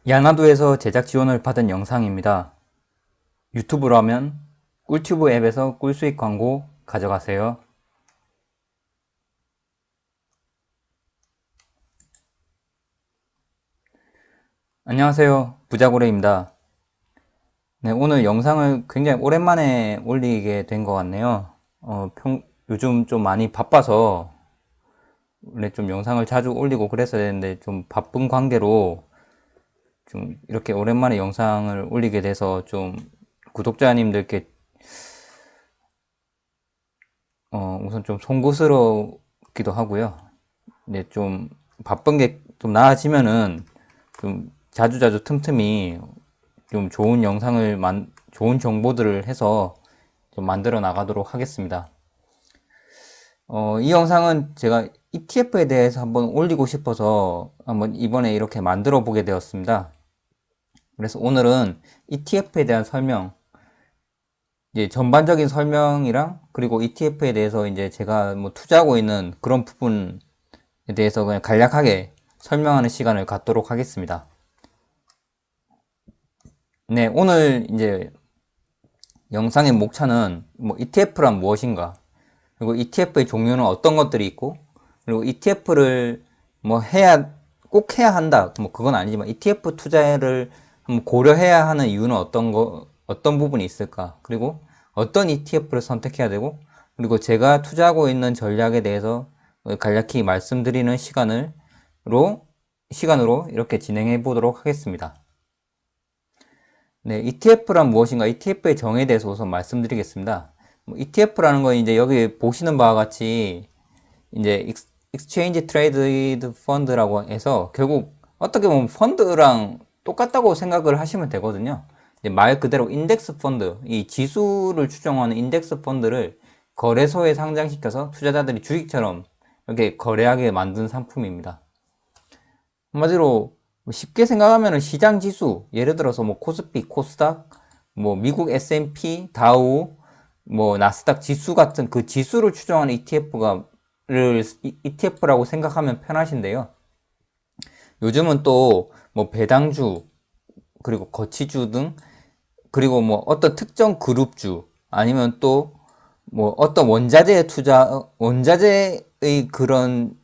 야나두에서 제작 지원을 받은 영상입니다. 유튜브로 하면 꿀튜브 앱에서 꿀수익 광고 가져가세요. 안녕하세요. 부자고래입니다. 네, 오늘 영상을 굉장히 오랜만에 올리게 된 것 같네요. 요즘 좀 많이 바빠서 원래 좀 영상을 자주 올리고 그랬어야 되는데 좀 바쁜 관계로 좀 이렇게 오랜만에 영상을 올리게 돼서 좀 구독자님들께 우선 좀 송구스럽기도 하고요. 네, 좀 바쁜 게 좀 나아지면은 좀 자주자주 틈틈이 좀 좋은 좋은 정보들을 해서 좀 만들어 나가도록 하겠습니다. 이 영상은 제가 ETF에 대해서 한번 올리고 싶어서 한번 이번에 이렇게 만들어 보게 되었습니다. 그래서 오늘은 ETF에 대한 설명, 이제 전반적인 설명이랑 그리고 ETF에 대해서 이제 제가 뭐 투자하고 있는 그런 부분에 대해서 그냥 간략하게 설명하는 시간을 갖도록 하겠습니다. 네, 오늘 이제 영상의 목차는 뭐 ETF란 무엇인가, 그리고 ETF의 종류는 어떤 것들이 있고, 그리고 ETF를 뭐 꼭 해야 한다, 뭐 그건 아니지만 ETF 투자를 한번 고려해야 하는 이유는 어떤 부분이 있을까, 그리고 어떤 ETF를 선택해야 되고, 그리고 제가 투자하고 있는 전략에 대해서 간략히 말씀드리는 시간으로 이렇게 진행해 보도록 하겠습니다. 네, ETF란 무엇인가? ETF의 정의에 대해서 우선 말씀드리겠습니다. ETF라는 건 이제 여기 보시는 바와 같이 이제 Exchange Traded Fund라고 해서 결국 어떻게 보면 펀드랑 똑같다고 생각을 하시면 되거든요. 이제 말 그대로 인덱스 펀드, 이 지수를 추정하는 인덱스 펀드를 거래소에 상장시켜서 투자자들이 주식처럼 이렇게 거래하게 만든 상품입니다. 한마디로 쉽게 생각하면 시장 지수, 예를 들어서 뭐 코스피, 코스닥, 뭐 미국 S&P, 다우, 뭐 나스닥 지수 같은 그 지수를 추정하는 ETF라고 생각하면 편하신데요. 요즘은 또 뭐 배당주, 그리고 거치주 등, 그리고 뭐 어떤 특정 그룹주, 아니면 또 뭐 어떤 원자재의 그런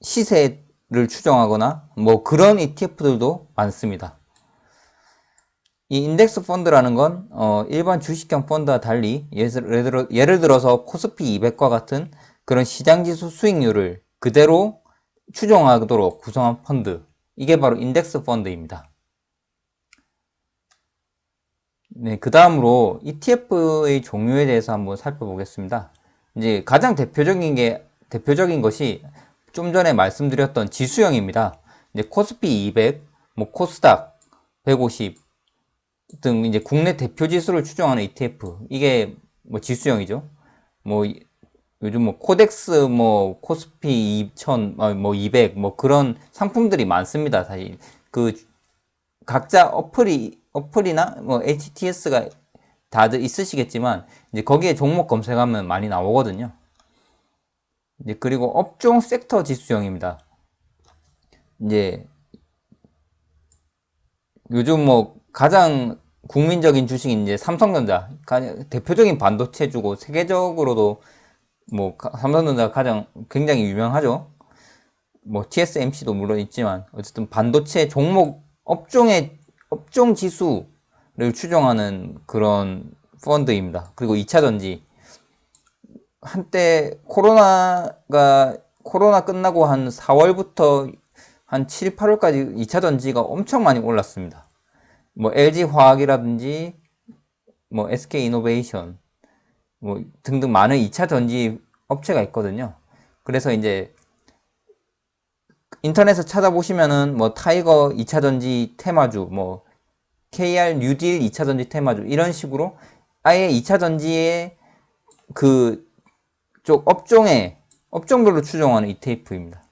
시세를 추정하거나 뭐 그런 ETF들도 많습니다. 이 인덱스 펀드라는 건 일반 주식형 펀드와 달리 예를 들어서 코스피 200과 같은 그런 시장지수 수익률을 그대로 추정하도록 구성한 펀드, 이게 바로 인덱스 펀드입니다. 네, 그 다음으로 ETF의 종류에 대해서 한번 살펴보겠습니다. 이제 가장 대표적인 것이 좀 전에 말씀드렸던 지수형입니다. 이제 코스피 200, 뭐 코스닥 150 등 이제 국내 대표 지수를 추정하는 ETF. 이게 뭐 지수형이죠. 뭐 요즘 뭐 코덱스, 뭐 코스피 2000, 뭐 200, 뭐 그런 상품들이 많습니다. 사실 그 각자 어플이나 뭐 HTS가 다들 있으시겠지만 이제 거기에 종목 검색하면 많이 나오거든요. 이제 그리고 업종 섹터 지수형입니다. 이제 요즘 뭐 가장 국민적인 주식인 이제 삼성전자, 대표적인 반도체주고 세계적으로도 뭐 삼성전자가 가장 굉장히 유명하죠. 뭐 TSMC도 물론 있지만 어쨌든 반도체 업종 지수를 추정하는 그런 펀드입니다. 그리고 2차 전지, 한때 코로나 끝나고 한 4월부터 한 7, 8월까지 2차 전지가 엄청 많이 올랐습니다. 뭐 LG 화학이라든지 뭐 SK 이노베이션 뭐 등등 많은 2차 전지 업체가 있거든요. 그래서 이제 인터넷에 찾아보시면은 뭐 타이거 2차 전지 테마주, 뭐 KR 뉴딜 2차 전지 테마주, 이런 식으로 아예 2차 전지의 그 쪽 업종별로 추정하는 ETF입니다.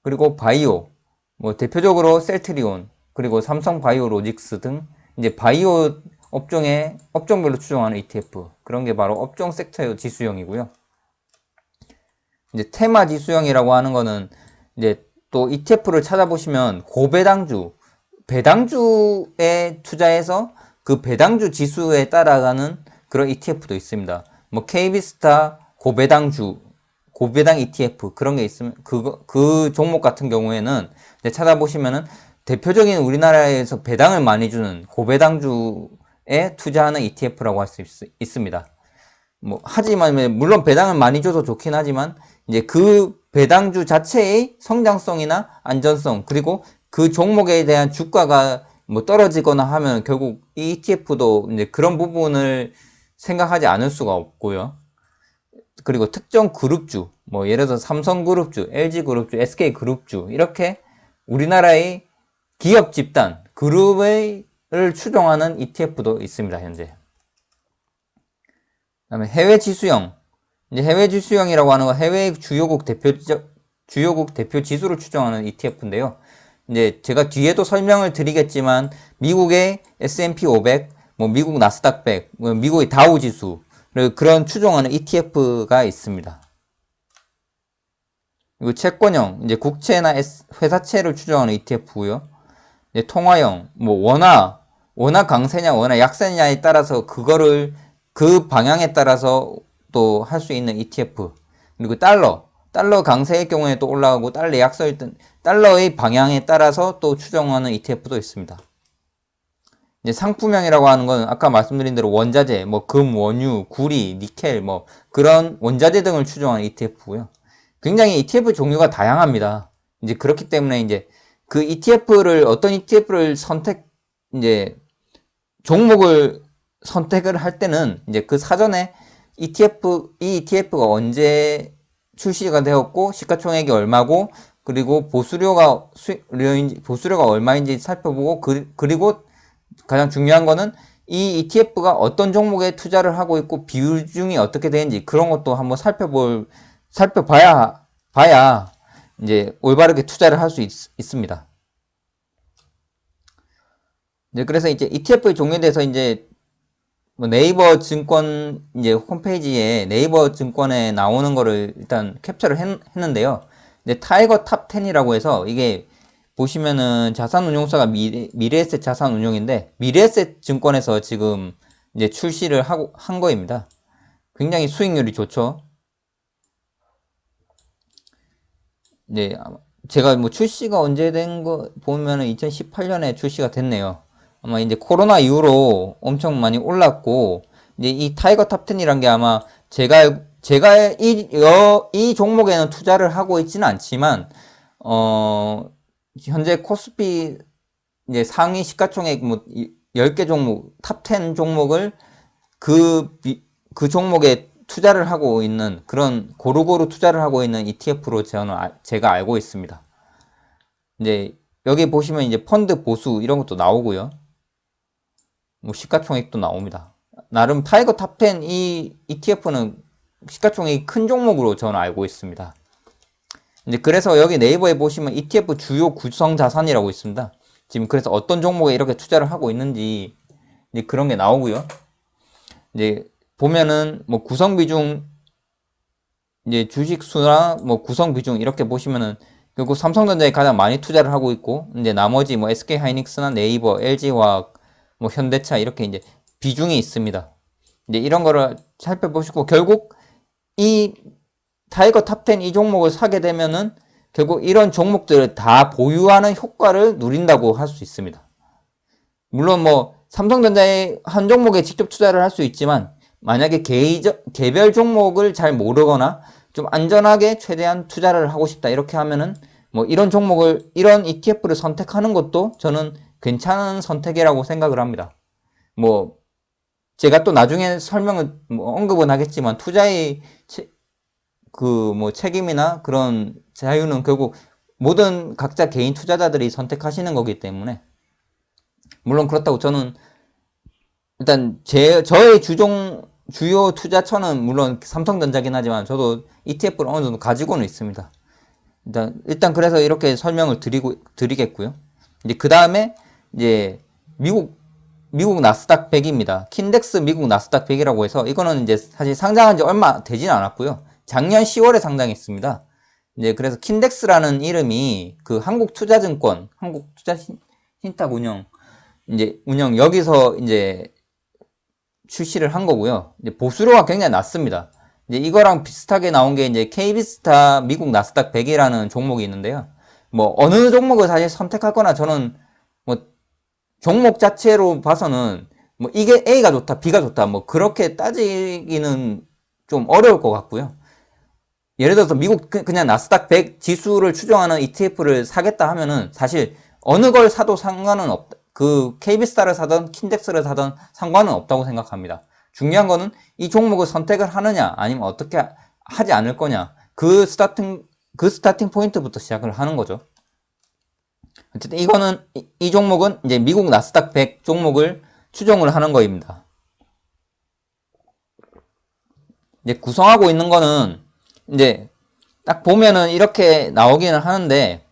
그리고 바이오, 뭐 대표적으로 셀트리온, 그리고 삼성 바이오로직스 등 이제 바이오 업종별로 추정하는 ETF, 그런 게 바로 업종 섹터 지수형이고요. 이제 테마 지수형이라고 하는 거는 이제 또 ETF를 찾아보시면 고배당주, 배당주에 투자해서 그 배당주 지수에 따라가는 그런 ETF도 있습니다. 뭐 KB스타 고배당 ETF 그런 게 있으면 그 종목 같은 경우에는 찾아보시면은 대표적인 우리나라에서 배당을 많이 주는 고배당주에 투자하는 ETF라고 할 수 있습니다. 뭐 하지만 물론 배당을 많이 줘서 좋긴 하지만 이제 그 배당주 자체의 성장성이나 안전성 그리고 그 종목에 대한 주가가 뭐 떨어지거나 하면 결국 이 ETF도 이제 그런 부분을 생각하지 않을 수가 없고요. 그리고 특정 그룹주, 뭐 예를 들어서 삼성그룹주, LG그룹주, SK그룹주 이렇게 우리나라의 기업 집단, 그룹을 추종하는 ETF도 있습니다, 현재. 그다음에 해외 지수형. 이제 해외 지수형이라고 하는 건 해외 주요국 대표 지수를 추정하는 ETF인데요. 이제 제가 뒤에도 설명을 드리겠지만 미국의 S&P 500, 뭐 미국 나스닥 100, 미국의 다우 지수 그런 추종하는 ETF가 있습니다. 그리고 채권형, 이제 국채나 회사채를 추정하는 ETF고요. 이제 통화형, 뭐 원화 강세냐 원화 약세냐에 따라서 그 방향에 따라서 또 할 수 있는 ETF. 그리고 달러 강세의 경우에 또 올라가고 달러 약세일 때 달러의 방향에 따라서 또 추정하는 ETF도 있습니다. 이제 상품형이라고 하는 건 아까 말씀드린 대로 원자재, 뭐 금, 원유, 구리, 니켈, 뭐 그런 원자재 등을 추정하는 ETF고요. 굉장히 ETF 종류가 다양합니다. 이제 그렇기 때문에 이제 그 어떤 ETF를 종목을 선택을 할 때는 이제 그 사전에 이 ETF가 언제 출시가 되었고 시가총액이 얼마고 그리고 보수료가 얼마인지 살펴보고 그리고 가장 중요한 거는 이 ETF가 어떤 종목에 투자를 하고 있고 비중이 어떻게 되는지 그런 것도 한번 살펴봐야 이제 올바르게 투자를 할 수 있습니다. 이제 그래서 이제 ETF의 종류에 대해서 이제 뭐 네이버 증권 이제 홈페이지에 네이버 증권에 나오는 거를 일단 캡처를 했는데요. 이제 타이거 탑 10이라고 해서 이게 보시면은 자산운용사가 미래에셋 자산운용인데 미래에셋 증권에서 지금 이제 출시를 한 거입니다. 굉장히 수익률이 좋죠. 이제 제가 뭐 출시가 언제 된 거 보면은 2018년에 출시가 됐네요. 아마 이제 코로나 이후로 엄청 많이 올랐고 이제 이 타이거 탑 10이란 게 아마 제가 이 종목에는 투자를 하고 있지는 않지만 현재 코스피 이제 상위 시가총액 뭐 10개 종목 탑 10 종목을 그 종목에 투자를 하고 있는 그런 고루고루 투자를 하고 있는 ETF로 제가 알고 있습니다. 이제 여기 보시면 이제 펀드 보수 이런 것도 나오고요. 뭐 시가총액도 나옵니다. 나름 타이거 탑 10 이 ETF는 시가총액이 큰 종목으로 저는 알고 있습니다. 이제 그래서 여기 네이버에 보시면 ETF 주요 구성 자산이라고 있습니다. 지금 그래서 어떤 종목에 이렇게 투자를 하고 있는지 이제 그런 게 나오고요. 이제 보면은 뭐 구성 비중 이제 주식 수나 뭐 구성 비중 이렇게 보시면은 결국 삼성전자에 가장 많이 투자를 하고 있고 이제 나머지 뭐 SK하이닉스나 네이버, LG화학, 뭐 현대차 이렇게 이제 비중이 있습니다. 이제 이런 거를 살펴보시고 결국 이 타이거 탑 10 이 종목을 사게 되면은 결국 이런 종목들을 다 보유하는 효과를 누린다고 할 수 있습니다. 물론 뭐 삼성전자의 한 종목에 직접 투자를 할 수 있지만 만약에 개별 종목을 잘 모르거나 좀 안전하게 최대한 투자를 하고 싶다 이렇게 하면은 뭐 이런 ETF를 선택하는 것도 저는 괜찮은 선택이라고 생각을 합니다. 뭐 제가 또 나중에 언급은 하겠지만 투자의 뭐 책임이나 그런 자유는 결국 모든 각자 개인 투자자들이 선택하시는 거기 때문에 물론 그렇다고 저는 일단 저의 주요 투자처는 물론 삼성전자긴 하지만 저도 ETF를 어느 정도 가지고는 있습니다. 일단 그래서 이렇게 설명을 드리겠고요. 이제 그 다음에 이제 미국 나스닥 100입니다. 킨덱스 미국 나스닥 100이라고 해서 이거는 이제 사실 상장한 지 얼마 되진 않았고요. 작년 10월에 상장했습니다. 이제 그래서 킨덱스라는 이름이 그 한국투자증권, 신탁 운영 여기서 이제 출시를 한 거고요. 이제 보수료가 굉장히 낮습니다. 이제 이거랑 비슷하게 나온 게 이제 KB스타 미국 나스닥 100이라는 종목이 있는데요. 뭐 어느 종목을 사실 선택할 거나 저는 뭐 종목 자체로 봐서는 뭐 이게 A가 좋다, B가 좋다, 뭐 그렇게 따지기는 좀 어려울 것 같고요. 예를 들어서 미국 그냥 나스닥 100 지수를 추종하는 ETF를 사겠다 하면은 사실 어느 걸 사도 상관은 없다. 그 KB스타를 사든 킨덱스를 사든 상관은 없다고 생각합니다. 중요한 거는 이 종목을 선택을 하느냐 아니면 어떻게 하지 않을 거냐 그 스타팅 포인트부터 시작을 하는 거죠. 어쨌든 이거는 이 종목은 이제 미국 나스닥 100 종목을 추종을 하는 거입니다. 이제 구성하고 있는 거는 이제 딱 보면은 이렇게 나오기는 하는데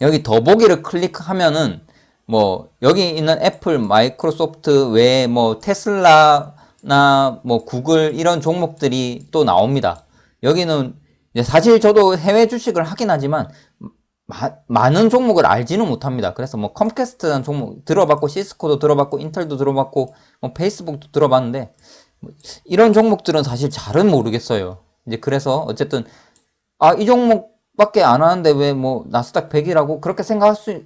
여기 더보기를 클릭하면은 뭐 여기 있는 애플, 마이크로소프트 외에 뭐 테슬라나 뭐 구글 이런 종목들이 또 나옵니다. 여기는 사실 저도 해외 주식을 하긴 하지만 많은 종목을 알지는 못합니다. 그래서 뭐 컴캐스트라는 종목 들어봤고 시스코도 들어봤고 인텔도 들어봤고 뭐 페이스북도 들어봤는데 이런 종목들은 사실 잘은 모르겠어요. 이제 그래서 어쨌든 이 종목밖에 안 하는데 왜 뭐 나스닥 100이라고 그렇게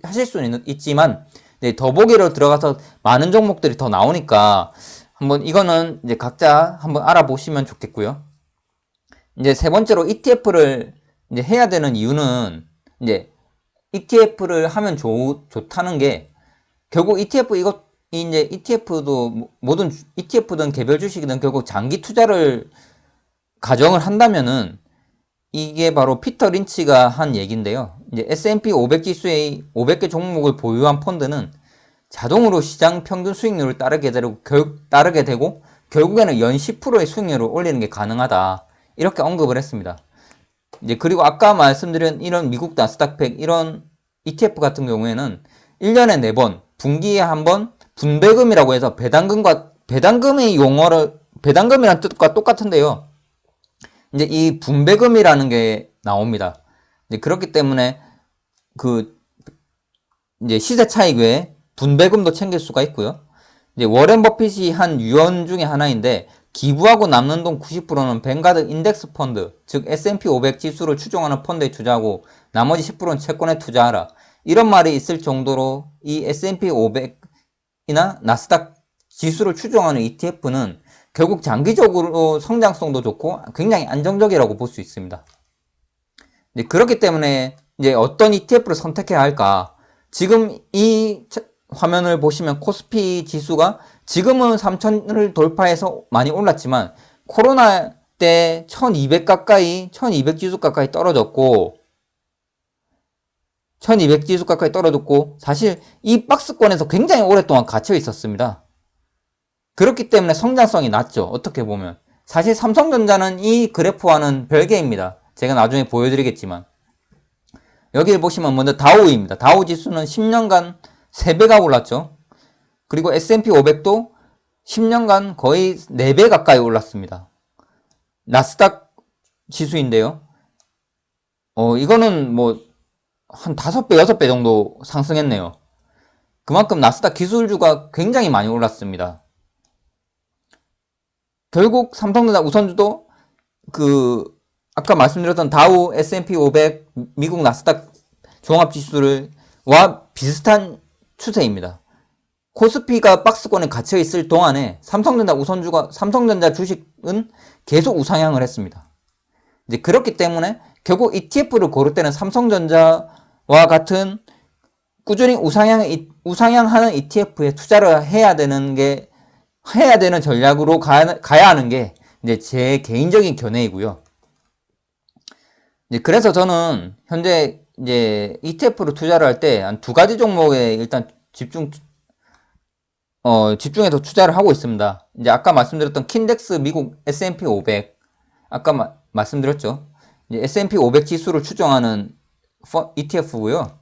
하실 수는 있지만 네, 더보기로 들어가서 많은 종목들이 더 나오니까 한번 이거는 이제 각자 한번 알아보시면 좋겠고요. 이제 세 번째로 ETF를 이제 해야 되는 이유는 이제 ETF를 하면 좋다는 게 결국 이제 ETF도 모든 ETF든 개별 주식이든 결국 장기 투자를 가정을 한다면은 이게 바로 피터 린치가 한 얘기인데요. 이제 S&P 500 지수의 500개 종목을 보유한 펀드는 자동으로 시장 평균 수익률을 따르게 되고 결국에는 연 10%의 수익률을 올리는 게 가능하다. 이렇게 언급을 했습니다. 이제 그리고 아까 말씀드린 이런 미국 나스닥 100 이런 ETF 같은 경우에는 1년에 4번, 분기에 한 번 분배금이라고 해서 배당금의 배당금이란 뜻과 똑같은데요. 이제 이 분배금이라는 게 나옵니다. 이제 그렇기 때문에 이제 시세 차익 외에 분배금도 챙길 수가 있고요. 이제 워렌 버핏이 한 유언 중에 하나인데 기부하고 남는 돈 90%는 뱅가드 인덱스 펀드, 즉 S&P 500 지수를 추종하는 펀드에 투자하고 나머지 10%는 채권에 투자하라. 이런 말이 있을 정도로 이 S&P 500이나 나스닥 지수를 추종하는 ETF는 결국 장기적으로 성장성도 좋고 굉장히 안정적이라고 볼 수 있습니다. 이제 그렇기 때문에 이제 어떤 ETF를 선택해야 할까? 지금 이 화면을 보시면 코스피 지수가 지금은 3000을 돌파해서 많이 올랐지만 코로나 때 1200 지수 가까이 떨어졌고 사실 이 박스권에서 굉장히 오랫동안 갇혀 있었습니다. 그렇기 때문에 성장성이 낮죠. 어떻게 보면. 사실 삼성전자는 이 그래프와는 별개입니다. 제가 나중에 보여드리겠지만. 여기를 보시면 먼저 다우입니다. 다우 지수는 10년간 3배가 올랐죠. 그리고 S&P 500도 10년간 거의 4배 가까이 올랐습니다. 나스닥 지수인데요. 이거는 뭐 한 5배, 6배 정도 상승했네요. 그만큼 나스닥 기술주가 굉장히 많이 올랐습니다. 결국 삼성전자 우선주도 아까 말씀드렸던 다우, S&P 500, 미국 나스닥 종합지수와 비슷한 추세입니다. 코스피가 박스권에 갇혀 있을 동안에 삼성전자 주식은 계속 우상향을 했습니다. 이제 그렇기 때문에 결국 ETF를 고를 때는 삼성전자와 같은 꾸준히 우상향하는 ETF에 투자를 해야 되는 전략으로 가야 하는 게 이제 제 개인적인 견해이고요. 이제 그래서 저는 현재 이제 ETF로 투자를 할 때 한 2가지 종목에 일단 집중해서 투자를 하고 있습니다. 이제 아까 말씀드렸던 킨덱스 미국 S&P 500 아까 말씀드렸죠. 이제 S&P 500 지수를 추종하는 ETF고요.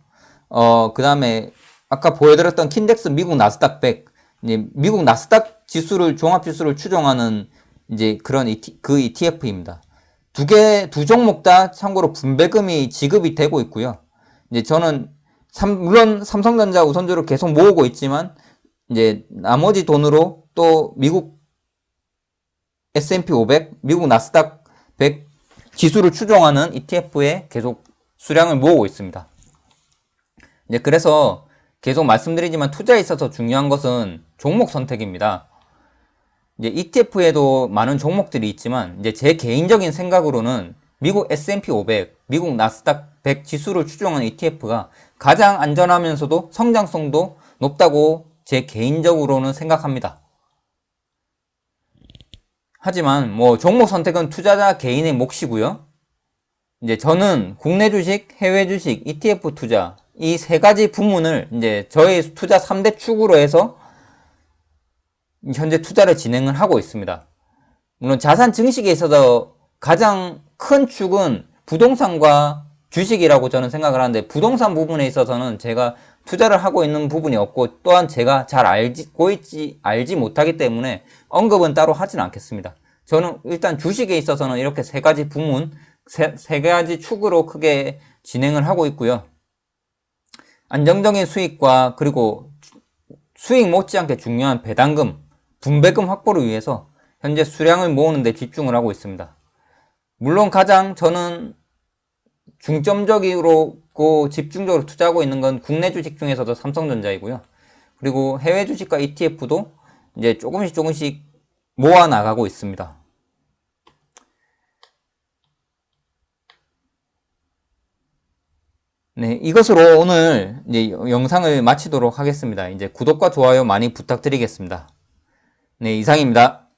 그 다음에 아까 보여드렸던 킨덱스 미국 나스닥 100 이제 미국 나스닥 지수를 종합지수를 추종하는 이제 그런 그 ETF입니다. 두 종목 다 참고로 분배금이 지급이 되고 있고요. 이제 저는 물론 삼성전자 우선주를 계속 모으고 있지만 이제 나머지 돈으로 또 미국 S&P 500, 미국 나스닥 100 지수를 추종하는 ETF에 계속 수량을 모으고 있습니다. 이제 그래서 계속 말씀드리지만 투자에 있어서 중요한 것은 종목 선택입니다. 이제 ETF에도 많은 종목들이 있지만 이제 제 개인적인 생각으로는 미국 S&P 500, 미국 나스닥 100 지수를 추종하는 ETF가 가장 안전하면서도 성장성도 높다고 제 개인적으로는 생각합니다. 하지만 뭐 종목 선택은 투자자 개인의 몫이고요. 이제 저는 국내 주식, 해외 주식, ETF 투자 이 세 가지 부문을 이제 저의 투자 3대 축으로 해서 현재 투자를 진행을 하고 있습니다. 물론 자산 증식에 있어서 가장 큰 축은 부동산과 주식이라고 저는 생각을 하는데 부동산 부분에 있어서는 제가 투자를 하고 있는 부분이 없고 또한 제가 잘 알지 못하기 때문에 언급은 따로 하진 않겠습니다. 저는 일단 주식에 있어서는 이렇게 세 가지 부문, 세 가지 축으로 크게 진행을 하고 있고요. 안정적인 수익과 그리고 수익 못지않게 중요한 배당금, 분배금 확보를 위해서 현재 수량을 모으는 데 집중을 하고 있습니다. 물론 가장 저는 중점적으로 집중적으로 투자하고 있는 건 국내 주식 중에서도 삼성전자이고요. 그리고 해외 주식과 ETF도 이제 조금씩 모아 나가고 있습니다. 네, 이것으로 오늘 이제 영상을 마치도록 하겠습니다. 이제 구독과 좋아요 많이 부탁드리겠습니다. 네, 이상입니다.